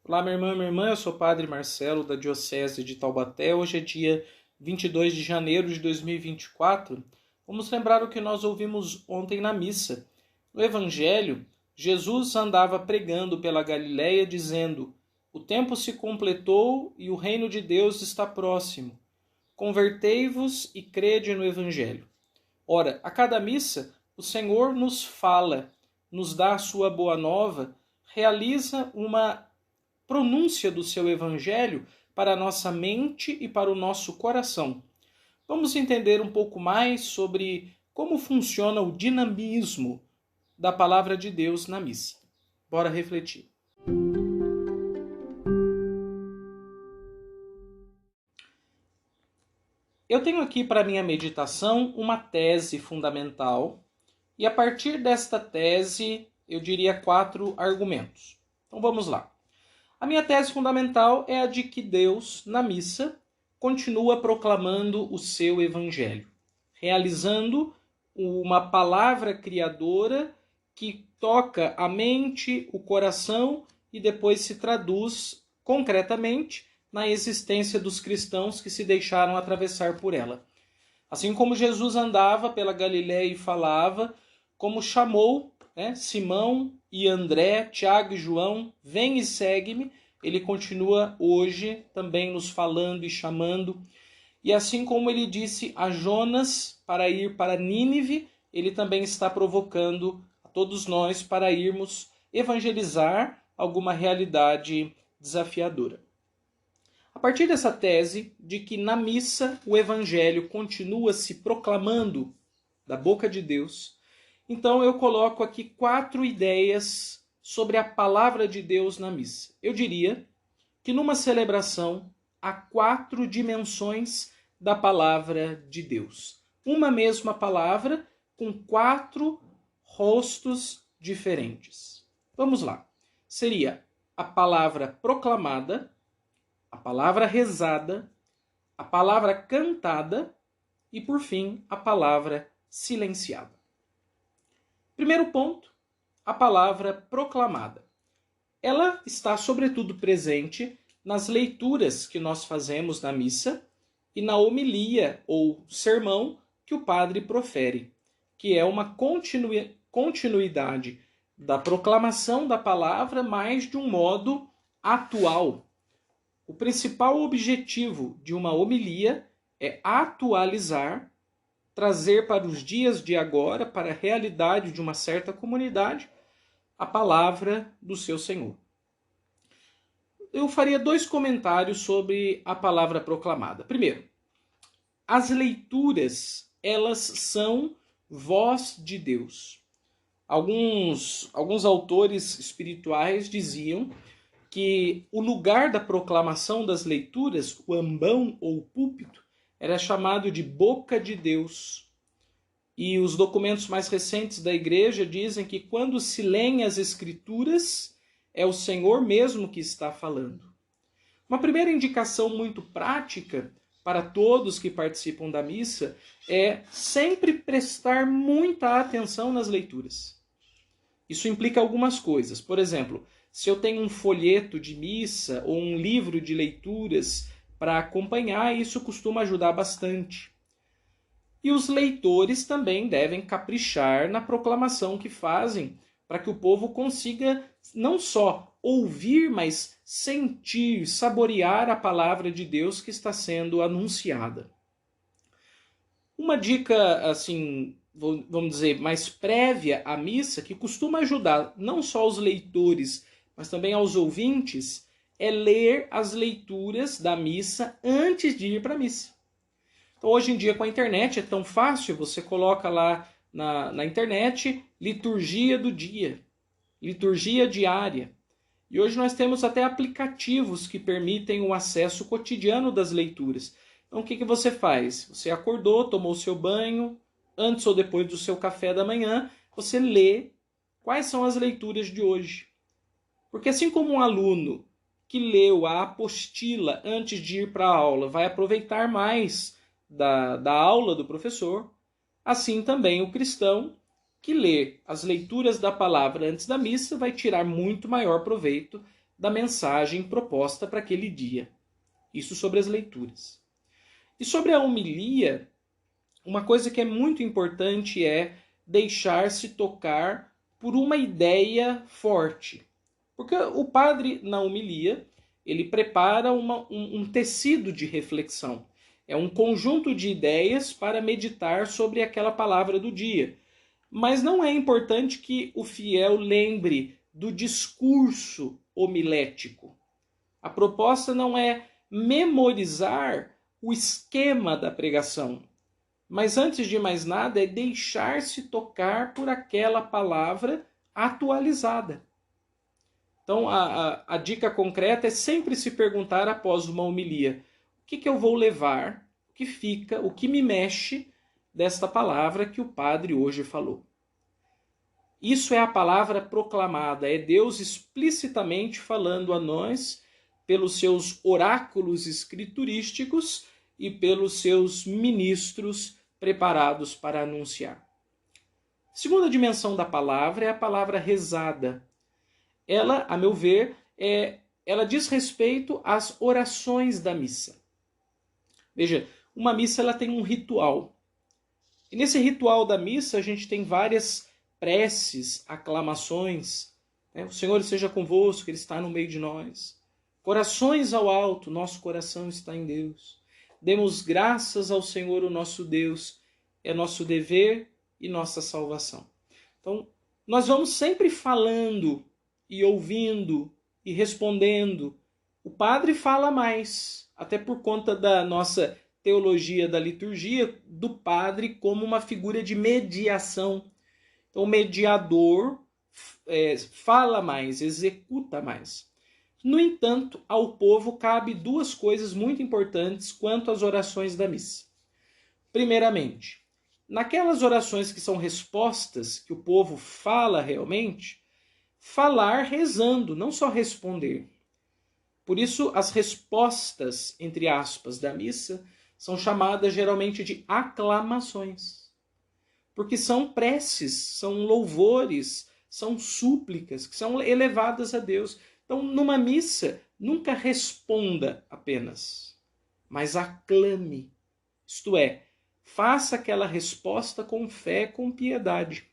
Olá, minha irmã, eu sou o Padre Marcelo, da Diocese de Taubaté. Hoje é dia 22 de janeiro de 2024. Vamos lembrar o que nós ouvimos ontem na missa. No Evangelho, Jesus andava pregando pela Galiléia, dizendo: "O tempo se completou e o reino de Deus está próximo. Convertei-vos e crede no Evangelho." Ora, a cada missa, o Senhor nos fala, nos dá a sua boa nova, realiza uma pronúncia do seu evangelho para a nossa mente e para o nosso coração. Vamos entender um pouco mais sobre como funciona o dinamismo da palavra de Deus na missa. Bora refletir. Eu tenho aqui para minha meditação uma tese fundamental e a partir desta tese eu diria 4 argumentos. Então vamos lá. A minha tese fundamental é a de que Deus, na missa, continua proclamando o seu evangelho, realizando uma palavra criadora que toca a mente, o coração e depois se traduz concretamente na existência dos cristãos que se deixaram atravessar por ela. Assim como Jesus andava pela Galiléia e falava, como chamou Simão e André, Tiago e João, vem e segue-me, ele continua hoje também nos falando e chamando. E assim como ele disse a Jonas para ir para Nínive, ele também está provocando a todos nós para irmos evangelizar alguma realidade desafiadora. A partir dessa tese de que na missa o evangelho continua se proclamando da boca de Deus, então eu coloco aqui 4 ideias sobre a palavra de Deus na missa. Eu diria que numa celebração há 4 dimensões da palavra de Deus. Uma mesma palavra com 4 rostos diferentes. Vamos lá. Seria a palavra proclamada, a palavra rezada, a palavra cantada e, por fim, a palavra silenciada. Primeiro ponto, a palavra proclamada. Ela está sobretudo presente nas leituras que nós fazemos na missa e na homilia ou sermão que o padre profere, que é uma continuidade da proclamação da palavra, mas de um modo atual. O principal objetivo de uma homilia é atualizar, trazer para os dias de agora, para a realidade de uma certa comunidade, a palavra do seu Senhor. Eu faria 2 comentários sobre a palavra proclamada. Primeiro, as leituras, elas são voz de Deus. Alguns autores espirituais diziam que o lugar da proclamação das leituras, o ambão ou púlpito, era chamado de boca de Deus. E os documentos mais recentes da igreja dizem que quando se leem as escrituras, é o Senhor mesmo que está falando. Uma primeira indicação muito prática para todos que participam da missa é sempre prestar muita atenção nas leituras. Isso implica algumas coisas. Por exemplo, se eu tenho um folheto de missa ou um livro de leituras para acompanhar, isso costuma ajudar bastante. E os leitores também devem caprichar na proclamação que fazem, para que o povo consiga não só ouvir, mas sentir, saborear a palavra de Deus que está sendo anunciada. Uma dica, assim, vamos dizer, mais prévia à missa, que costuma ajudar não só os leitores, mas também aos ouvintes, é ler as leituras da missa antes de ir para a missa. Então, hoje em dia, com a internet, é tão fácil, você coloca lá na internet liturgia do dia, liturgia diária. E hoje nós temos até aplicativos que permitem o acesso cotidiano das leituras. Então, o que você faz? Você acordou, tomou seu banho, antes ou depois do seu café da manhã, você lê quais são as leituras de hoje. Porque assim como um aluno que leu a apostila antes de ir para a aula vai aproveitar mais da aula do professor, assim também o cristão que lê as leituras da palavra antes da missa vai tirar muito maior proveito da mensagem proposta para aquele dia. Isso sobre as leituras. E sobre a homilia, uma coisa que é muito importante é deixar-se tocar por uma ideia forte. Porque o padre, na homilia, ele prepara um tecido de reflexão. É um conjunto de ideias para meditar sobre aquela palavra do dia. Mas não é importante que o fiel lembre do discurso homilético. A proposta não é memorizar o esquema da pregação, mas antes de mais nada é deixar-se tocar por aquela palavra atualizada. Então a dica concreta é sempre se perguntar após uma homilia: o que eu vou levar, o que fica, o que me mexe desta palavra que o padre hoje falou. Isso é a palavra proclamada, é Deus explicitamente falando a nós pelos seus oráculos escriturísticos e pelos seus ministros preparados para anunciar. Segunda dimensão da palavra é a palavra rezada. Ela, a meu ver, ela diz respeito às orações da missa. Veja, uma missa ela tem um ritual. E nesse ritual da missa a gente tem várias preces, aclamações. O Senhor seja convosco, Ele está no meio de nós. Corações ao alto, nosso coração está em Deus. Demos graças ao Senhor, o nosso Deus. É nosso dever e nossa salvação. Então, nós vamos sempre falando e ouvindo e respondendo. O padre fala mais, até por conta da nossa teologia da liturgia, do padre como uma figura de mediação. Então, o mediador fala mais, executa mais. No entanto, ao povo cabe duas coisas muito importantes quanto às orações da missa. Primeiramente, naquelas orações que são respostas, que o povo fala realmente, falar rezando, não só responder. Por isso, as respostas, entre aspas, da missa são chamadas geralmente de aclamações. Porque são preces, são louvores, são súplicas que são elevadas a Deus. Então, numa missa, nunca responda apenas, mas aclame. Isto é, faça aquela resposta com fé, com piedade.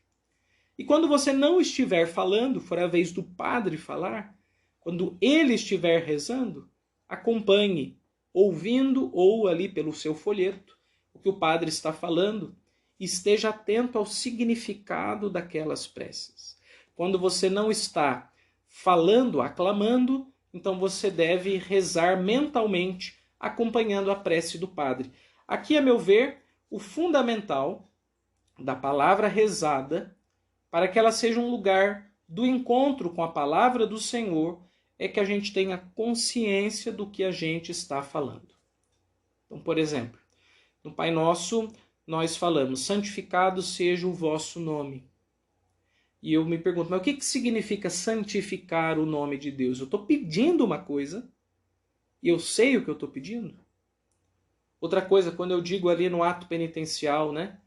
E quando você não estiver falando, for a vez do padre falar, quando ele estiver rezando, acompanhe, ouvindo ou ali pelo seu folheto, o que o padre está falando, e esteja atento ao significado daquelas preces. Quando você não está falando, aclamando, então você deve rezar mentalmente, acompanhando a prece do padre. Aqui, a meu ver, o fundamental da palavra rezada, para que ela seja um lugar do encontro com a palavra do Senhor, é que a gente tenha consciência do que a gente está falando. Então, por exemplo, no Pai Nosso, nós falamos: santificado seja o vosso nome. E eu me pergunto, mas o que significa santificar o nome de Deus? Eu estou pedindo uma coisa e eu sei o que eu estou pedindo? Outra coisa, quando eu digo ali no ato penitencial, né?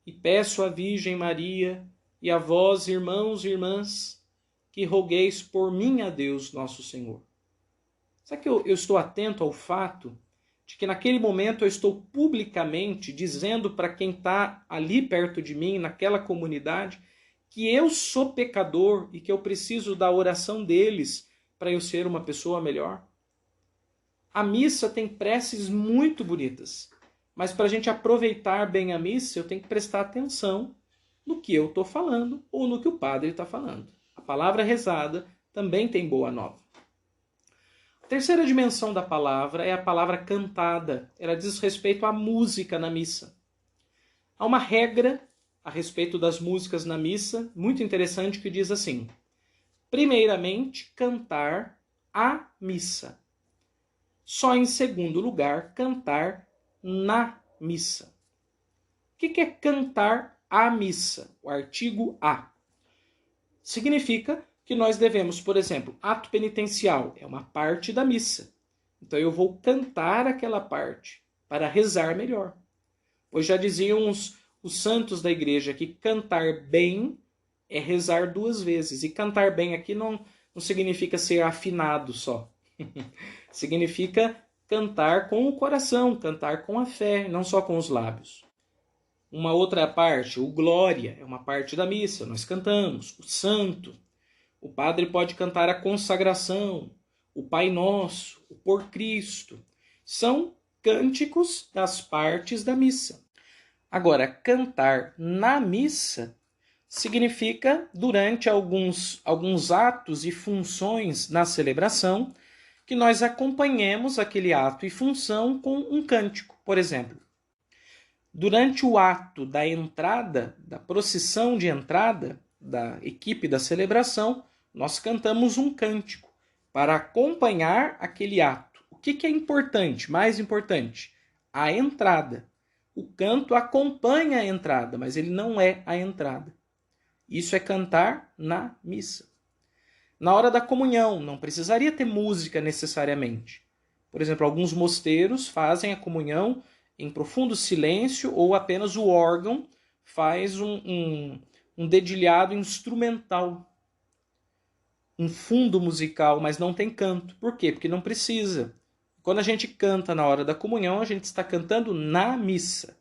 E peço à Virgem Maria e a vós, irmãos e irmãs, que rogueis por mim a Deus nosso Senhor. Será que eu estou atento ao fato de que naquele momento eu estou publicamente dizendo para quem está ali perto de mim, naquela comunidade, que eu sou pecador e que eu preciso da oração deles para eu ser uma pessoa melhor? A missa tem preces muito bonitas, mas para a gente aproveitar bem a missa, eu tenho que prestar atenção no que eu estou falando ou no que o padre está falando. A palavra rezada também tem boa nova. A terceira dimensão da palavra é a palavra cantada. Ela diz respeito à música na missa. Há uma regra a respeito das músicas na missa, muito interessante, que diz assim: primeiramente, cantar a missa. Só em segundo lugar, cantar na missa. O que é cantar a missa? O artigo a. Significa que nós devemos, por exemplo, ato penitencial é uma parte da missa. Então eu vou cantar aquela parte para rezar melhor. Pois já diziam os santos da igreja que cantar bem é rezar duas vezes. E cantar bem aqui não não significa ser afinado só. Significa cantar com o coração, cantar com a fé, não só com os lábios. Uma outra parte, o Glória, é uma parte da missa, nós cantamos. O Santo, o padre pode cantar a consagração, o Pai Nosso, o Por Cristo. São cânticos das partes da missa. Agora, cantar na missa significa durante alguns atos e funções na celebração que nós acompanhemos aquele ato e função com um cântico. Por exemplo, durante o ato da entrada, da procissão de entrada da equipe da celebração, nós cantamos um cântico para acompanhar aquele ato. O que é importante, mais importante? A entrada. O canto acompanha a entrada, mas ele não é a entrada. Isso é cantar na missa. Na hora da comunhão, não precisaria ter música necessariamente. Por exemplo, alguns mosteiros fazem a comunhão em profundo silêncio ou apenas o órgão faz um dedilhado instrumental, um fundo musical, mas não tem canto. Por quê? Porque não precisa. Quando a gente canta na hora da comunhão, a gente está cantando na missa.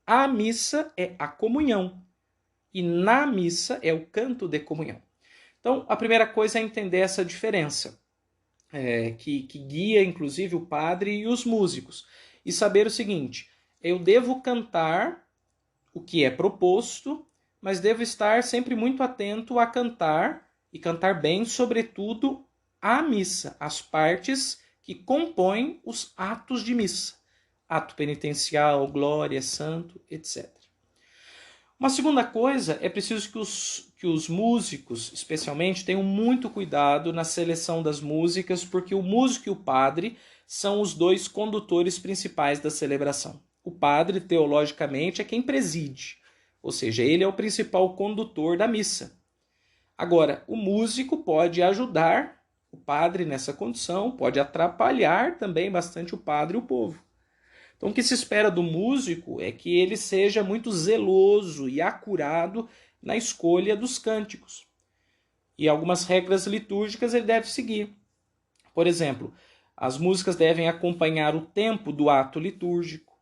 A missa é a comunhão. E na missa é o canto de comunhão. Então, a primeira coisa é entender essa diferença, que guia, inclusive, o padre e os músicos. E saber o seguinte, eu devo cantar o que é proposto, mas devo estar sempre muito atento a cantar, e cantar bem, sobretudo, a missa, as partes que compõem os atos de missa. Ato penitencial, glória, santo, etc. Uma segunda coisa, é preciso que os músicos, especialmente, tenham muito cuidado na seleção das músicas, porque o músico e o padre são os dois condutores principais da celebração. O padre, teologicamente, é quem preside, ou seja, ele é o principal condutor da missa. Agora, o músico pode ajudar o padre nessa condição, pode atrapalhar também bastante o padre e o povo. Então, o que se espera do músico é que ele seja muito zeloso e acurado na escolha dos cânticos. E algumas regras litúrgicas ele deve seguir. Por exemplo, as músicas devem acompanhar o tempo do ato litúrgico.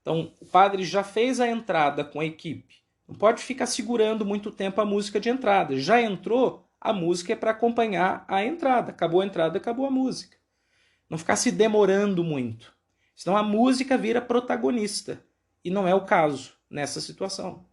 Então, o padre já fez a entrada com a equipe. Não pode ficar segurando muito tempo a música de entrada. Já entrou, a música é para acompanhar a entrada. Acabou a entrada, acabou a música. Não ficar se demorando muito. Senão a música vira protagonista. E não é o caso nessa situação.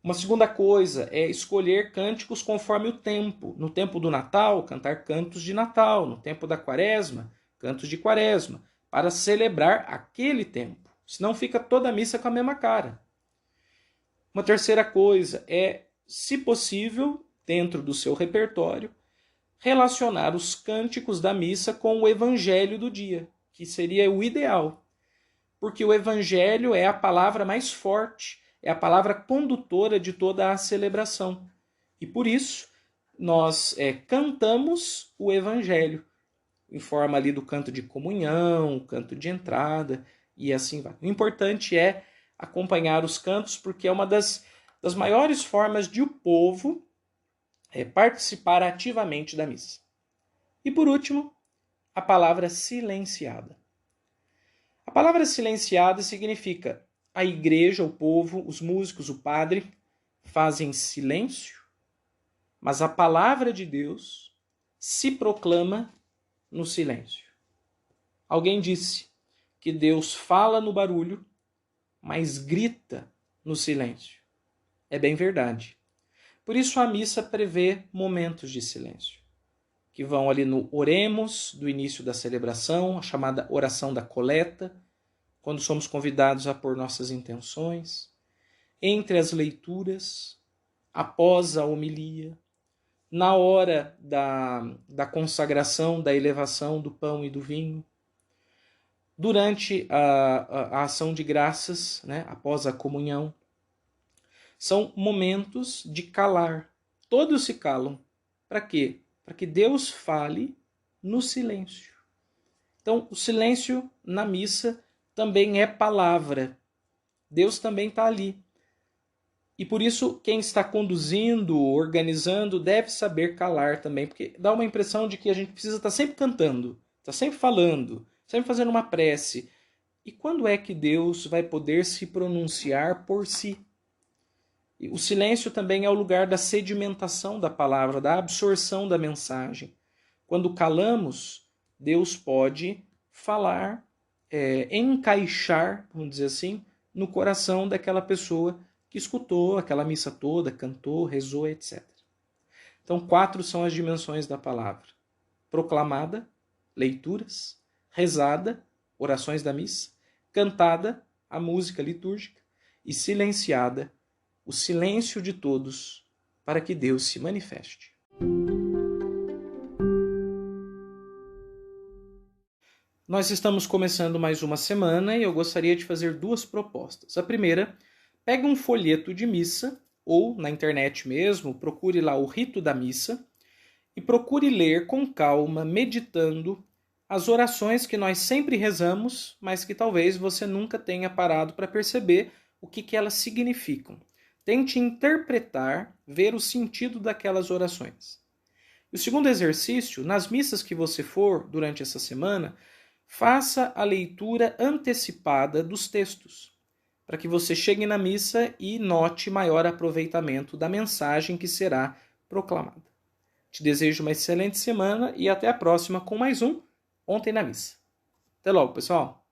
Uma segunda coisa é escolher cânticos conforme o tempo. No tempo do Natal, cantar cantos de Natal. No tempo da Quaresma, cantos de Quaresma. Para celebrar aquele tempo. Senão fica toda a missa com a mesma cara. Uma terceira coisa é, se possível, dentro do seu repertório, relacionar os cânticos da missa com o evangelho do dia, que seria o ideal. Porque o evangelho é a palavra mais forte, é a palavra condutora de toda a celebração. E por isso, nós cantamos o evangelho, em forma ali do canto de comunhão, canto de entrada, e assim vai. O importante é acompanhar os cantos, porque é uma das maiores formas de o povo participar ativamente da missa. E por último, a palavra silenciada. A palavra silenciada significa a igreja, o povo, os músicos, o padre fazem silêncio, mas a palavra de Deus se proclama no silêncio. Alguém disse que Deus fala no barulho, mas grita no silêncio. É bem verdade. Por isso a missa prevê momentos de silêncio, que vão ali no oremos, do início da celebração, a chamada oração da coleta, quando somos convidados a pôr nossas intenções, entre as leituras, após a homilia, na hora da consagração, da elevação do pão e do vinho, durante a ação de graças, né, após a comunhão. São momentos de calar. Todos se calam. Para quê? Para que Deus fale no silêncio. Então, o silêncio na missa também é palavra. Deus também está ali. E por isso, quem está conduzindo, organizando, deve saber calar também, porque dá uma impressão de que a gente precisa estar sempre cantando, estar sempre falando, sempre fazendo uma prece. E quando é que Deus vai poder se pronunciar por si? E o silêncio também é o lugar da sedimentação da palavra, da absorção da mensagem. Quando calamos, Deus pode falar, encaixar, vamos dizer assim, no coração daquela pessoa que escutou aquela missa toda, cantou, rezou, etc. Então, 4 são as dimensões da palavra: proclamada, leituras; rezada, orações da missa; cantada, a música litúrgica; e silenciada, o silêncio de todos, para que Deus se manifeste. Nós estamos começando mais uma semana e eu gostaria de fazer 2 propostas. A primeira, pegue um folheto de missa, ou na internet mesmo, procure lá o rito da missa, e procure ler com calma, meditando, as orações que nós sempre rezamos, mas que talvez você nunca tenha parado para perceber o que elas significam. Tente interpretar, ver o sentido daquelas orações. E o segundo exercício, nas missas que você for durante essa semana, faça a leitura antecipada dos textos, para que você chegue na missa e note maior aproveitamento da mensagem que será proclamada. Te desejo uma excelente semana e até a próxima com mais um Ontem na Missa. Até logo, pessoal!